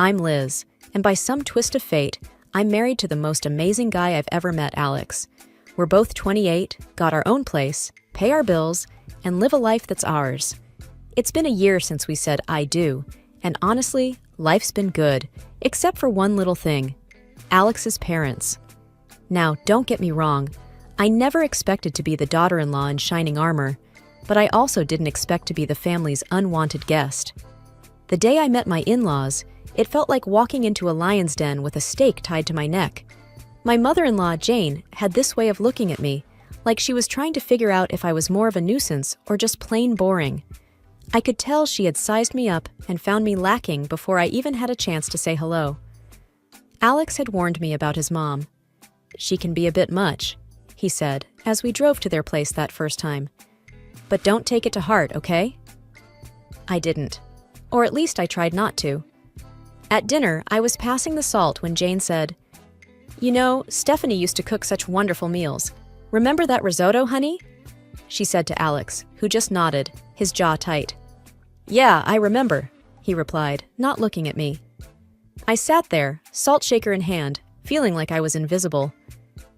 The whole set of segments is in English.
I'm Liz, and by some twist of fate, I'm married to the most amazing guy I've ever met, Alex. We're both 28, got our own place, pay our bills, and live a life that's ours. It's been a year since we said I do, and honestly, life's been good, except for one little thing: Alex's parents. Now, don't get me wrong, I never expected to be the daughter-in-law in shining armor, but I also didn't expect to be the family's unwanted guest. The day I met my in-laws, it felt like walking into a lion's den with a stake tied to my neck. My mother-in-law, Jane, had this way of looking at me, like she was trying to figure out if I was more of a nuisance or just plain boring. I could tell she had sized me up and found me lacking before I even had a chance to say hello. Alex had warned me about his mom. "She can be a bit much," he said, as we drove to their place that first time. "But don't take it to heart, okay?" I didn't. Or at least I tried not to. At dinner, I was passing the salt when Jane said, "You know, Stephanie used to cook such wonderful meals. Remember that risotto, honey?" She said to Alex, who just nodded, his jaw tight. "Yeah, I remember," he replied, not looking at me. I sat there, salt shaker in hand, feeling like I was invisible.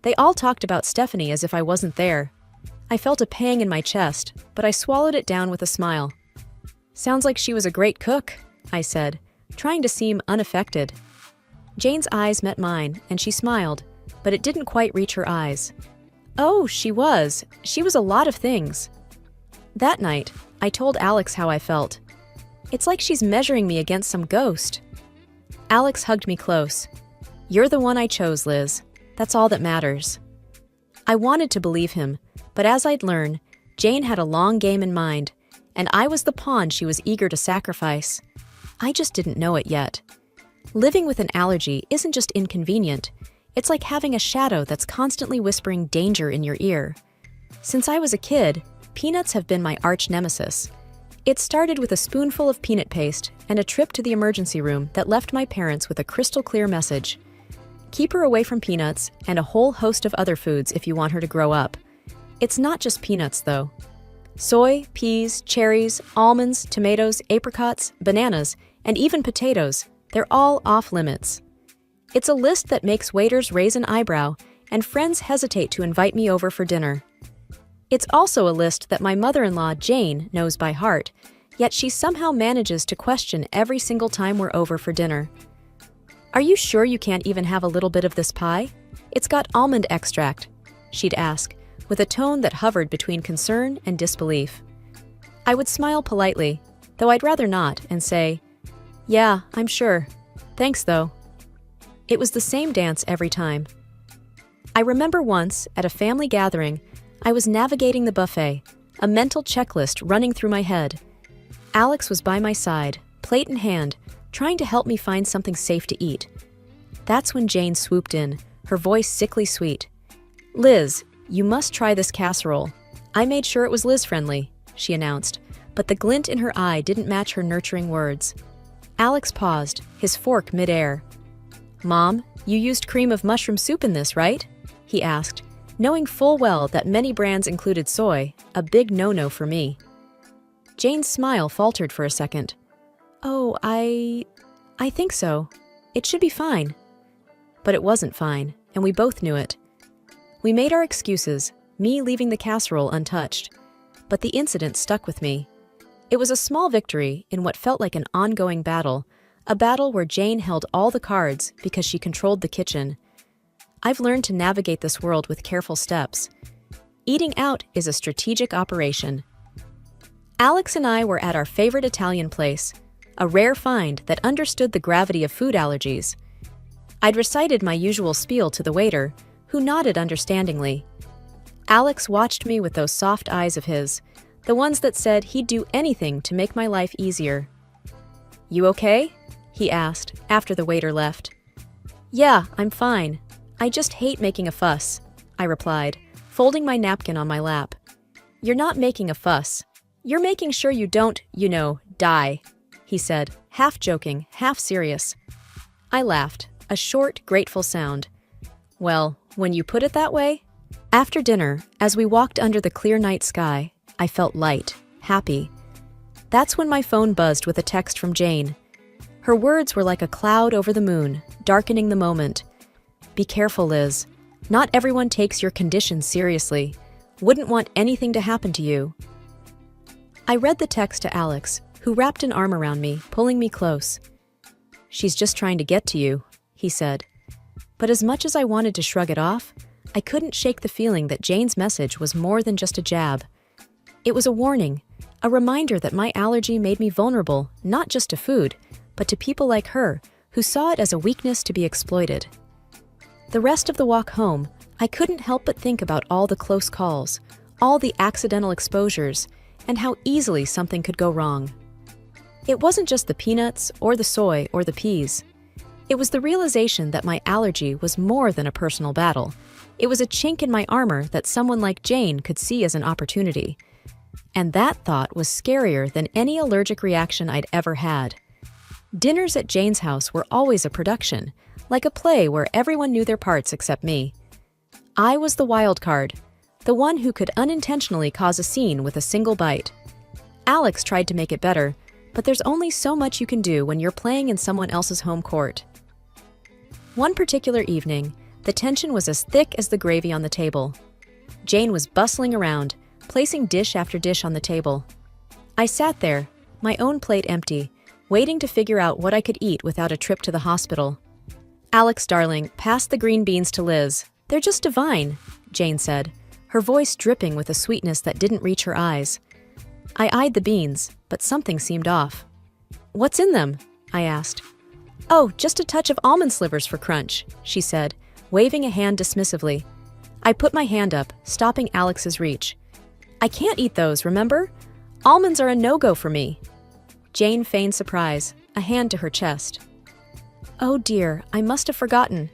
They all talked about Stephanie as if I wasn't there. I felt a pang in my chest, but I swallowed it down with a smile. "Sounds like she was a great cook," I said, trying to seem unaffected. Jane's eyes met mine, and she smiled, but it didn't quite reach her eyes. "Oh, she was. She was a lot of things." That night, I told Alex how I felt. "It's like she's measuring me against some ghost." Alex hugged me close. "You're the one I chose, Liz. That's all that matters." I wanted to believe him, but as I'd learn, Jane had a long game in mind, and I was the pawn she was eager to sacrifice. I just didn't know it yet. Living with an allergy isn't just inconvenient, it's like having a shadow that's constantly whispering danger in your ear. Since I was a kid, peanuts have been my arch nemesis. It started with a spoonful of peanut paste and a trip to the emergency room that left my parents with a crystal clear message. Keep her away from peanuts and a whole host of other foods if you want her to grow up. It's not just peanuts, though. Soy, peas, cherries, almonds, tomatoes, apricots, bananas, and even potatoes, they're all off limits. It's a list that makes waiters raise an eyebrow and friends hesitate to invite me over for dinner. It's also a list that my mother-in-law, Jane, knows by heart, yet she somehow manages to question every single time we're over for dinner. "Are you sure you can't even have a little bit of this pie? It's got almond extract," she'd ask, with a tone that hovered between concern and disbelief. I would smile politely, though I'd rather not, and say, "Yeah, I'm sure. Thanks, though." It was the same dance every time. I remember once, at a family gathering, I was navigating the buffet, a mental checklist running through my head. Alex was by my side, plate in hand, trying to help me find something safe to eat. That's when Jane swooped in, her voice sickly sweet. "Liz, you must try this casserole. I made sure it was Liz-friendly," she announced, but the glint in her eye didn't match her nurturing words. Alex paused, his fork mid-air. "Mom, you used cream of mushroom soup in this, right?" he asked, knowing full well that many brands included soy, a big no-no for me. Jane's smile faltered for a second. "Oh, I think so. It should be fine." But it wasn't fine, and we both knew it. We made our excuses, me leaving the casserole untouched. But the incident stuck with me. It was a small victory in what felt like an ongoing battle, a battle where Jane held all the cards because she controlled the kitchen. I've learned to navigate this world with careful steps. Eating out is a strategic operation. Alex and I were at our favorite Italian place, a rare find that understood the gravity of food allergies. I'd recited my usual spiel to the waiter, who nodded understandingly. Alex watched me with those soft eyes of his, the ones that said he'd do anything to make my life easier. "You okay?" he asked, after the waiter left. "Yeah, I'm fine. I just hate making a fuss," I replied, folding my napkin on my lap. "You're not making a fuss. You're making sure you don't, die," he said, half joking, half serious. I laughed, a short, grateful sound. "Well, when you put it that way." After dinner, as we walked under the clear night sky, I felt light, happy. That's when my phone buzzed with a text from Jane. Her words were like a cloud over the moon, darkening the moment. Be careful, Liz. Not everyone takes your condition seriously. Wouldn't want anything to happen to you. I read the text to Alex, who wrapped an arm around me, pulling me close. She's just trying to get to you, he said. But as much as I wanted to shrug it off, I couldn't shake the feeling that Jane's message was more than just a jab. It was a warning, a reminder that my allergy made me vulnerable, not just to food, but to people like her, who saw it as a weakness to be exploited. The rest of the walk home, I couldn't help but think about all the close calls, all the accidental exposures, and how easily something could go wrong. It wasn't just the peanuts, or the soy, or the peas. It was the realization that my allergy was more than a personal battle. It was a chink in my armor that someone like Jane could see as an opportunity. And that thought was scarier than any allergic reaction I'd ever had. Dinners at Jane's house were always a production, like a play where everyone knew their parts except me. I was the wild card, the one who could unintentionally cause a scene with a single bite. Alex tried to make it better, but there's only so much you can do when you're playing in someone else's home court. One particular evening, the tension was as thick as the gravy on the table. Jane was bustling around, placing dish after dish on the table. I sat there, my own plate empty, waiting to figure out what I could eat without a trip to the hospital. Alex, darling, pass the green beans to Liz. They're just divine, Jane said, her voice dripping with a sweetness that didn't reach her eyes. I eyed the beans, but something seemed off. What's in them? I asked. Oh, just a touch of almond slivers for crunch, she said, waving a hand dismissively. I put my hand up, stopping Alex's reach. I can't eat those, remember? Almonds are a no-go for me. Jane feigned surprise, a hand to her chest. Oh dear, I must have forgotten.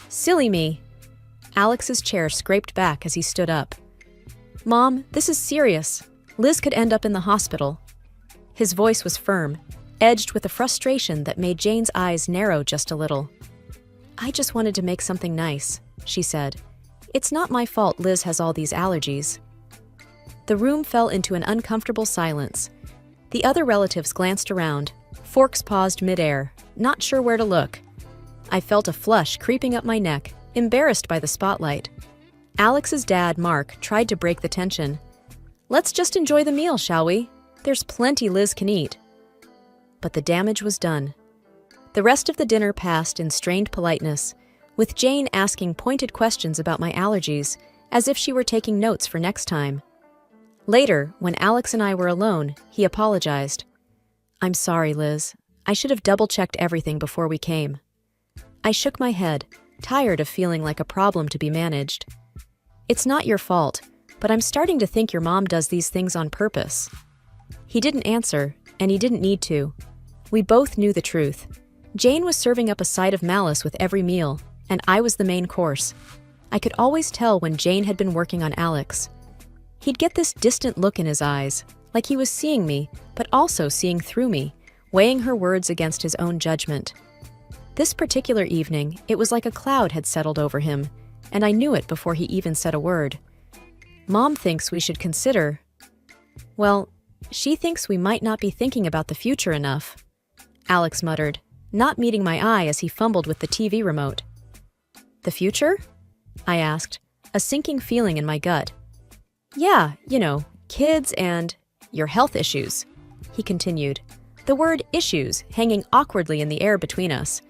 Silly me. Alex's chair scraped back as he stood up. Mom, this is serious. Liz could end up in the hospital. His voice was firm, edged with a frustration that made Jane's eyes narrow just a little. I just wanted to make something nice, she said. It's not my fault Liz has all these allergies. The room fell into an uncomfortable silence. The other relatives glanced around, forks paused midair, not sure where to look. I felt a flush creeping up my neck, embarrassed by the spotlight. Alex's dad, Mark, tried to break the tension. Let's just enjoy the meal, shall we? There's plenty Liz can eat. But the damage was done. The rest of the dinner passed in strained politeness, with Jane asking pointed questions about my allergies, as if she were taking notes for next time. Later, when Alex and I were alone, he apologized. I'm sorry, Liz. I should have double-checked everything before we came. I shook my head, tired of feeling like a problem to be managed. It's not your fault, but I'm starting to think your mom does these things on purpose. He didn't answer, and he didn't need to. We both knew the truth. Jane was serving up a side of malice with every meal, and I was the main course. I could always tell when Jane had been working on Alex. He'd get this distant look in his eyes, like he was seeing me, but also seeing through me, weighing her words against his own judgment. This particular evening, it was like a cloud had settled over him, and I knew it before he even said a word. Mom thinks we should consider... Well, she thinks we might not be thinking about the future enough, Alex muttered, not meeting my eye as he fumbled with the TV remote. The future? I asked, a sinking feeling in my gut. Yeah, kids and your health issues, he continued, the word issues hanging awkwardly in the air between us.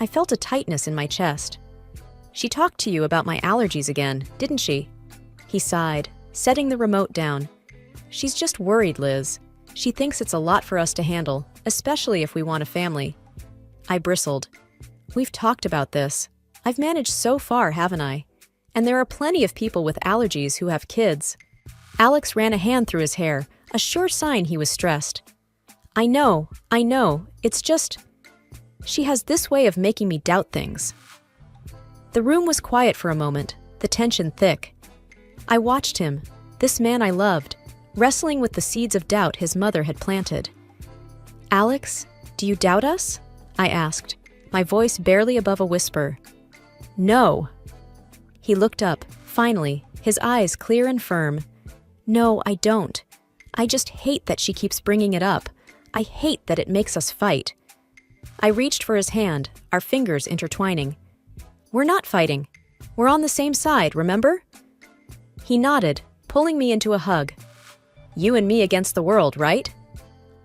I felt a tightness in my chest. She talked to you about my allergies again, didn't she? He sighed, setting the remote down. She's just worried, Liz. She thinks it's a lot for us to handle, especially if we want a family. I bristled. We've talked about this. I've managed so far, haven't I? And there are plenty of people with allergies who have kids. Alex ran a hand through his hair, a sure sign he was stressed. I know. It's just... She has this way of making me doubt things. The room was quiet for a moment, the tension thick. I watched him, this man I loved, wrestling with the seeds of doubt his mother had planted. Alex, do you doubt us? I asked, my voice barely above a whisper. No. He looked up, finally, his eyes clear and firm. No, I don't. I just hate that she keeps bringing it up. I hate that it makes us fight. I reached for his hand, our fingers intertwining. "We're not fighting. We're on the same side, remember?" He nodded, pulling me into a hug. "You and me against the world, right?"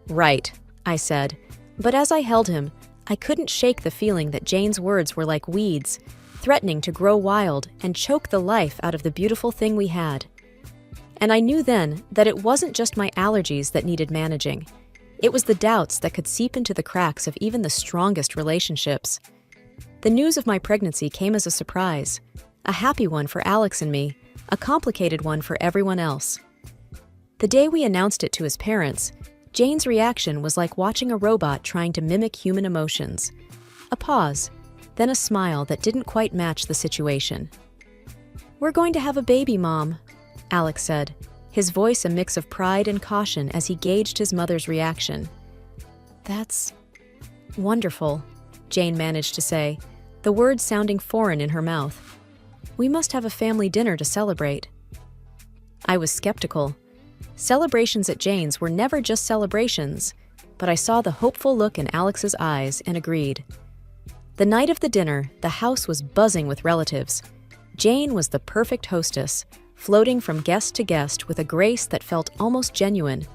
"Right," I said, but as I held him, I couldn't shake the feeling that Jane's words were like weeds, threatening to grow wild and choke the life out of the beautiful thing we had. And I knew then that it wasn't just my allergies that needed managing. It was the doubts that could seep into the cracks of even the strongest relationships. The news of my pregnancy came as a surprise, a happy one for Alex and me, a complicated one for everyone else. The day we announced it to his parents, Jane's reaction was like watching a robot trying to mimic human emotions. A pause, then a smile that didn't quite match the situation. "We're going to have a baby, Mom," Alex said, his voice a mix of pride and caution as he gauged his mother's reaction. "That's wonderful," Jane managed to say, the words sounding foreign in her mouth. "We must have a family dinner to celebrate." I was skeptical. Celebrations at Jane's were never just celebrations, but I saw the hopeful look in Alex's eyes and agreed. The night of the dinner, the house was buzzing with relatives. Jane was the perfect hostess, floating from guest to guest with a grace that felt almost genuine.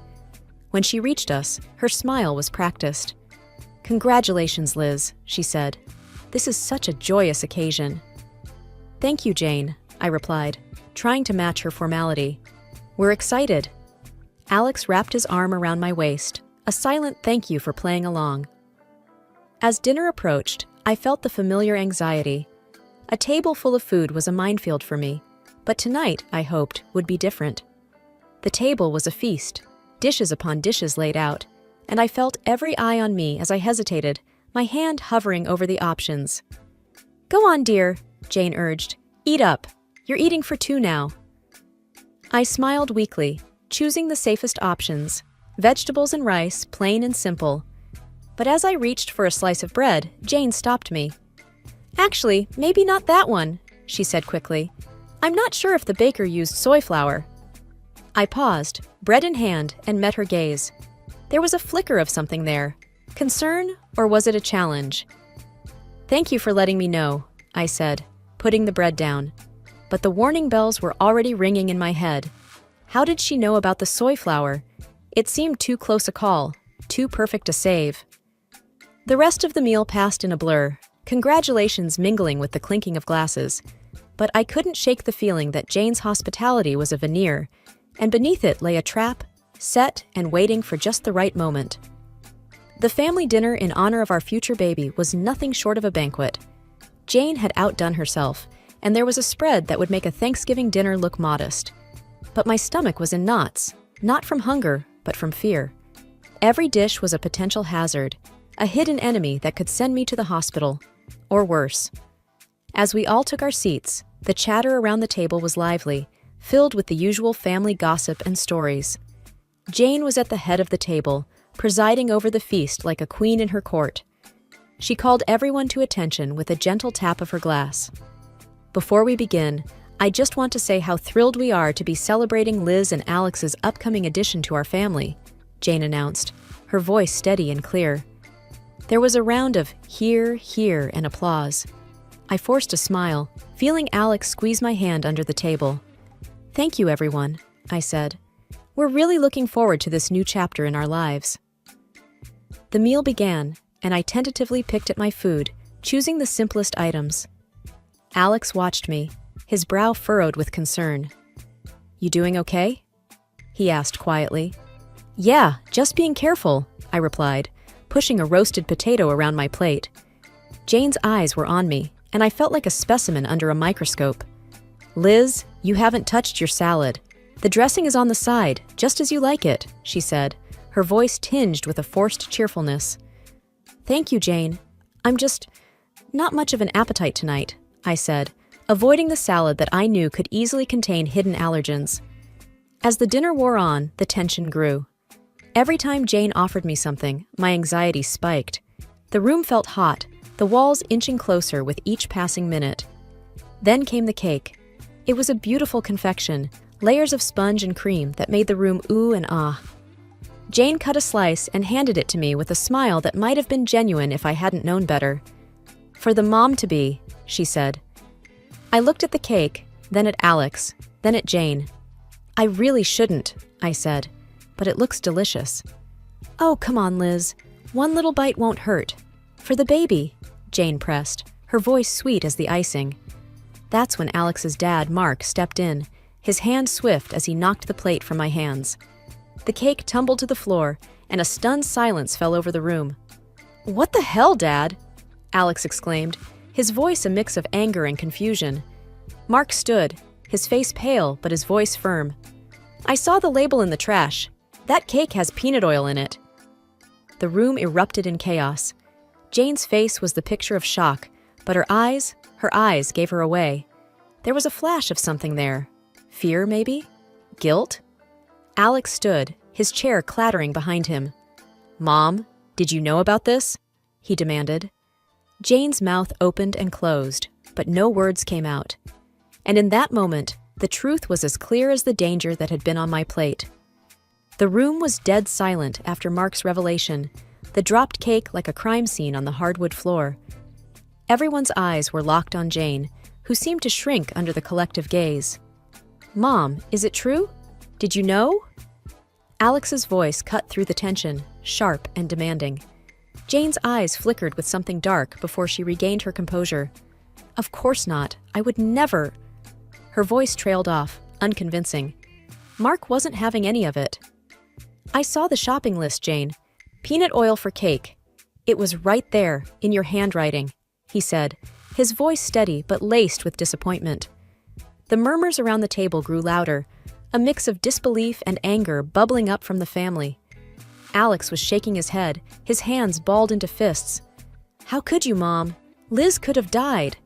When she reached us, her smile was practiced. "Congratulations, Liz," she said. "This is such a joyous occasion." "Thank you, Jane," I replied, trying to match her formality. "We're excited." Alex wrapped his arm around my waist, a silent thank you for playing along. As dinner approached, I felt the familiar anxiety. A table full of food was a minefield for me, but tonight, I hoped, would be different. The table was a feast, dishes upon dishes laid out, and I felt every eye on me as I hesitated, my hand hovering over the options. "Go on, dear," Jane urged. "Eat up. You're eating for two now." I smiled weakly, choosing the safest options, vegetables and rice, plain and simple. But as I reached for a slice of bread, Jane stopped me. "Actually, maybe not that one," she said quickly. "I'm not sure if the baker used soy flour." I paused, bread in hand, and met her gaze. There was a flicker of something there. Concern, or was it a challenge? "Thank you for letting me know," I said, putting the bread down. But the warning bells were already ringing in my head. How did she know about the soy flour? It seemed too close a call, too perfect a save. The rest of the meal passed in a blur, congratulations mingling with the clinking of glasses. But I couldn't shake the feeling that Jane's hospitality was a veneer, and beneath it lay a trap, set and waiting for just the right moment. The family dinner in honor of our future baby was nothing short of a banquet. Jane had outdone herself, and there was a spread that would make a Thanksgiving dinner look modest. But my stomach was in knots, not from hunger, but from fear. Every dish was a potential hazard, a hidden enemy that could send me to the hospital, or worse. As we all took our seats, the chatter around the table was lively, filled with the usual family gossip and stories. Jane was at the head of the table, presiding over the feast like a queen in her court. She called everyone to attention with a gentle tap of her glass. "Before we begin, I just want to say how thrilled we are to be celebrating Liz and Alex's upcoming addition to our family," Jane announced, her voice steady and clear. There was a round of hear, hear, and applause. I forced a smile, feeling Alex squeeze my hand under the table. "Thank you, everyone," I said. "We're really looking forward to this new chapter in our lives." The meal began, and I tentatively picked at my food, choosing the simplest items. Alex watched me, his brow furrowed with concern. "You doing okay?" he asked quietly. "Yeah, just being careful," I replied, pushing a roasted potato around my plate. Jane's eyes were on me, and I felt like a specimen under a microscope. "Liz, you haven't touched your salad. The dressing is on the side, just as you like it," she said, her voice tinged with a forced cheerfulness. "Thank you, Jane. I'm just not much of an appetite tonight," I said, avoiding the salad that I knew could easily contain hidden allergens. As the dinner wore on, the tension grew. Every time Jane offered me something, my anxiety spiked. The room felt hot, the walls inching closer with each passing minute. Then came the cake. It was a beautiful confection, layers of sponge and cream that made the room ooh and ah. Jane cut a slice and handed it to me with a smile that might have been genuine if I hadn't known better. "For the mom-to-be," she said. I looked at the cake, then at Alex, then at Jane. "I really shouldn't," I said, "but it looks delicious." "Oh, come on, Liz. One little bite won't hurt. For the baby," Jane pressed, her voice sweet as the icing. That's when Alex's dad, Mark, stepped in, his hand swift as he knocked the plate from my hands. The cake tumbled to the floor, and a stunned silence fell over the room. "What the hell, Dad?" Alex exclaimed, his voice a mix of anger and confusion. Mark stood, his face pale but his voice firm. "I saw the label in the trash. That cake has peanut oil in it." The room erupted in chaos. Jane's face was the picture of shock, but her eyes gave her away. There was a flash of something there. Fear, maybe? Guilt? Alex stood, his chair clattering behind him. "Mom, did you know about this?" he demanded. Jane's mouth opened and closed, but no words came out. And in that moment, the truth was as clear as the danger that had been on my plate. The room was dead silent after Mark's revelation, the dropped cake like a crime scene on the hardwood floor. Everyone's eyes were locked on Jane, who seemed to shrink under the collective gaze. "Mom, is it true? Did you know?" Alex's voice cut through the tension, sharp and demanding. Jane's eyes flickered with something dark before she regained her composure. "Of course not. I would never." Her voice trailed off, unconvincing. Mark wasn't having any of it. "I saw the shopping list, Jane. Peanut oil for cake. It was right there, in your handwriting," he said, his voice steady but laced with disappointment. The murmurs around the table grew louder, a mix of disbelief and anger bubbling up from the family. Alex was shaking his head, his hands balled into fists. "How could you, Mom? Liz could have died."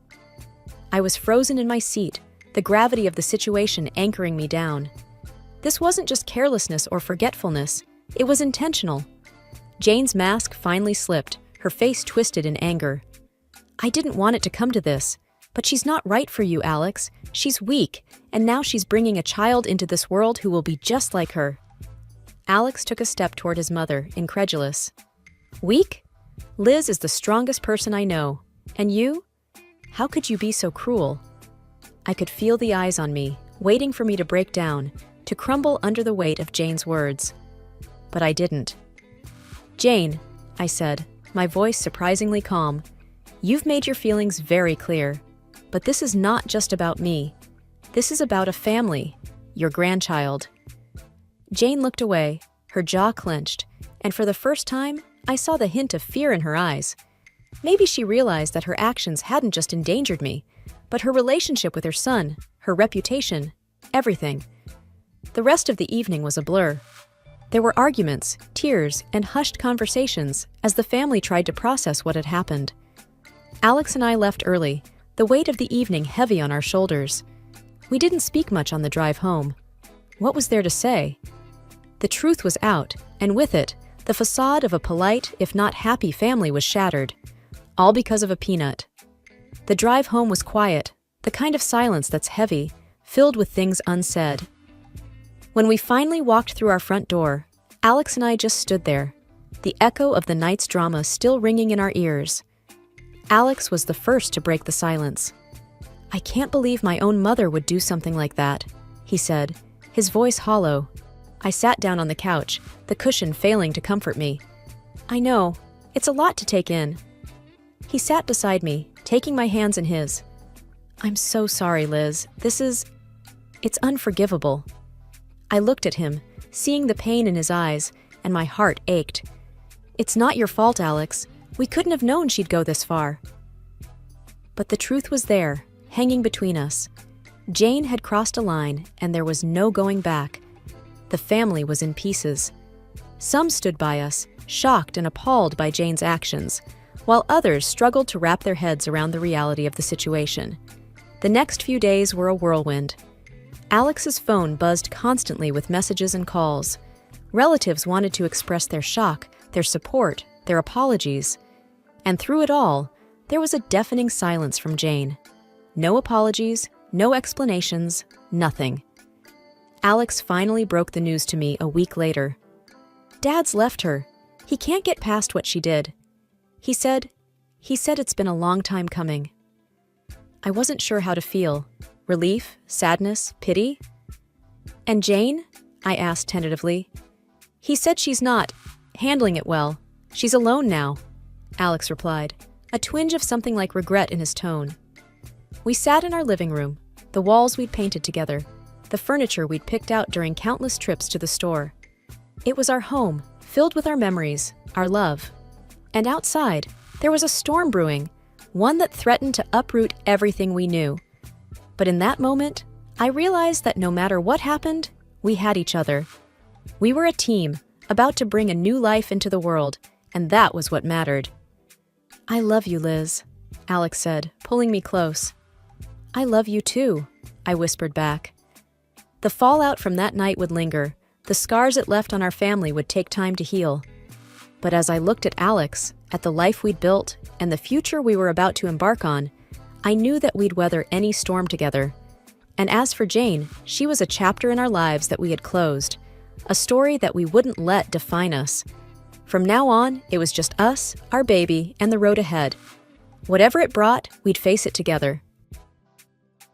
I was frozen in my seat, the gravity of the situation anchoring me down. This wasn't just carelessness or forgetfulness, it was intentional. Jane's mask finally slipped, her face twisted in anger. "I didn't want it to come to this, but she's not right for you, Alex. She's weak, and now she's bringing a child into this world who will be just like her." Alex took a step toward his mother, incredulous. "Weak? Liz is the strongest person I know. And you? How could you be so cruel?" I could feel the eyes on me, waiting for me to break down, to crumble under the weight of Jane's words. But I didn't. "Jane," I said, my voice surprisingly calm, "you've made your feelings very clear. But this is not just about me. This is about a family, your grandchild." Jane looked away, her jaw clenched, and for the first time, I saw the hint of fear in her eyes. Maybe she realized that her actions hadn't just endangered me, but her relationship with her son, her reputation, everything. The rest of the evening was a blur. There were arguments, tears, and hushed conversations as the family tried to process what had happened. Alex and I left early, the weight of the evening heavy on our shoulders. We didn't speak much on the drive home. What was there to say? The truth was out, and with it, the facade of a polite, if not happy family was shattered. All because of a peanut. The drive home was quiet, the kind of silence that's heavy, filled with things unsaid. When we finally walked through our front door, Alex and I just stood there, the echo of the night's drama still ringing in our ears. Alex was the first to break the silence. "I can't believe my own mother would do something like that," he said, his voice hollow. I sat down on the couch, the cushion failing to comfort me. "I know, it's a lot to take in." He sat beside me, taking my hands in his. "I'm so sorry, Liz. It's unforgivable." I looked at him, seeing the pain in his eyes, and my heart ached. "It's not your fault, Alex. We couldn't have known she'd go this far." But the truth was there, hanging between us. Jane had crossed a line, and there was no going back. The family was in pieces. Some stood by us, shocked and appalled by Jane's actions, while others struggled to wrap their heads around the reality of the situation. The next few days were a whirlwind. Alex's phone buzzed constantly with messages and calls. Relatives wanted to express their shock, their support, their apologies. And through it all, there was a deafening silence from Jane. No apologies, no explanations, nothing. Alex finally broke the news to me a week later. Dad's left her. He can't get past what she did. He said it's been a long time coming. I wasn't sure how to feel. Relief, sadness, pity? And Jane? I asked tentatively. He said she's not handling it well. She's alone now, Alex replied, a twinge of something like regret in his tone. We sat in our living room, the walls we'd painted together, the furniture we'd picked out during countless trips to the store. It was our home, filled with our memories, our love. And outside, there was a storm brewing, one that threatened to uproot everything we knew. But in that moment, I realized that no matter what happened, we had each other. We were a team, about to bring a new life into the world, and that was what mattered. I love you, Liz, Alex said, pulling me close. I love you too, I whispered back. The fallout from that night would linger. The scars it left on our family would take time to heal. But as I looked at Alex, at the life we'd built, and the future we were about to embark on, I knew that we'd weather any storm together. And as for Jane, she was a chapter in our lives that we had closed, a story that we wouldn't let define us. From now on, it was just us, our baby, and the road ahead. Whatever it brought, we'd face it together.